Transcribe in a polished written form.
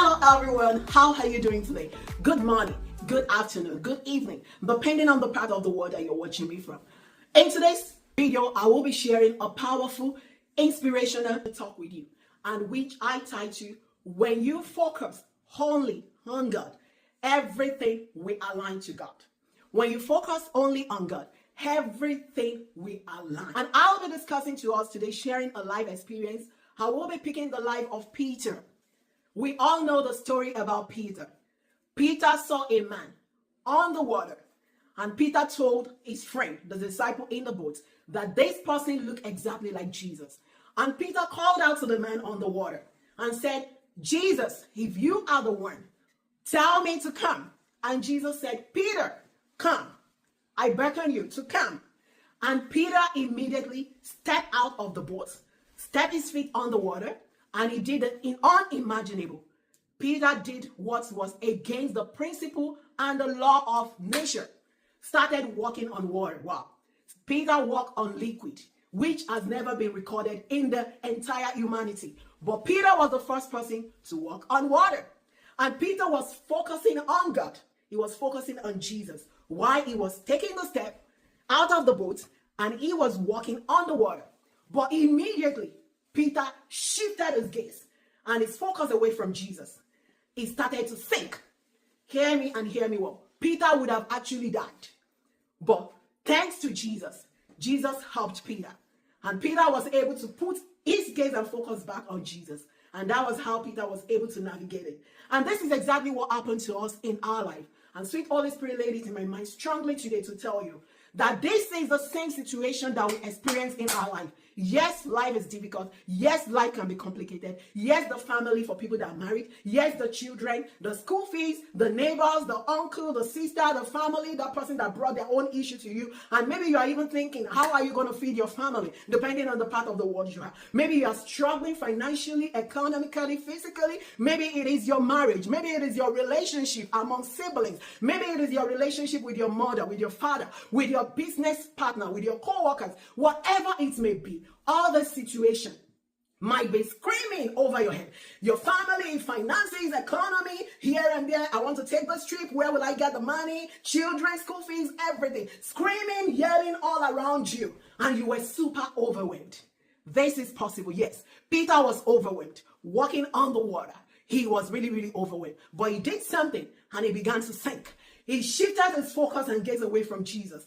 Hello everyone, how are you doing today? Good morning, good afternoon, good evening, depending on the part of the world that you're watching me from. In today's video, I will be sharing a powerful, inspirational talk with you, and which I title, When You Focus Only on God, Everything Will Align to God. When you focus only on God, everything will align. And I'll be discussing to us today, sharing a life experience. I will be picking the life of Peter. We all know the story about Peter. Peter saw a man on the water, and Peter told his friend, the disciple in the boat, that this person looked exactly like Jesus. And Peter called out to the man on the water and said, Jesus, if you are the one, tell me to come. And Jesus said, Peter, come. I beckon you to come. And Peter immediately stepped out of the boat, stepped his feet on the water, and he did it unimaginable. Peter did what was against the principle and the law of nature. Started walking on water. Wow. Peter walked on liquid, which has never been recorded in the entire humanity. But Peter was the first person to walk on water. And Peter was focusing on God. He was focusing on Jesus. While he was taking the step out of the boat and he was walking on the water. But immediately, Peter shifted his gaze and his focus away from Jesus. He started to sink. Hear me and hear me well. Peter would have actually died. But thanks to Jesus, Jesus helped Peter. And Peter was able to put his gaze and focus back on Jesus. And that was how Peter was able to navigate it. And this is exactly what happened to us in our life. And sweet Holy Spirit laid it in my mind strongly today to tell you that this is the same situation that we experience in our life. Yes, life is difficult. Yes, life can be complicated. Yes, the family for people that are married. Yes, the children, the school fees, the neighbors, the uncle, the sister, the family, that person that brought their own issue to you. And maybe you are even thinking, how are you going to feed your family? Depending on the part of the world you are. Maybe you are struggling financially, economically, physically. Maybe it is your marriage. Maybe it is your relationship among siblings. Maybe it is your relationship with your mother, with your father, with your business partner, with your co-workers. Whatever it may be, all the situation might be screaming over your head. Your family, finances, economy, here and there. I want to take this trip. Where will I get the money? Children, school fees, everything. Screaming, yelling all around you. And you were super overwhelmed. This is possible, yes. Peter was overwhelmed, walking on the water. He was really, really overwhelmed. But he did something and he began to sink. He shifted his focus and gaze away from Jesus.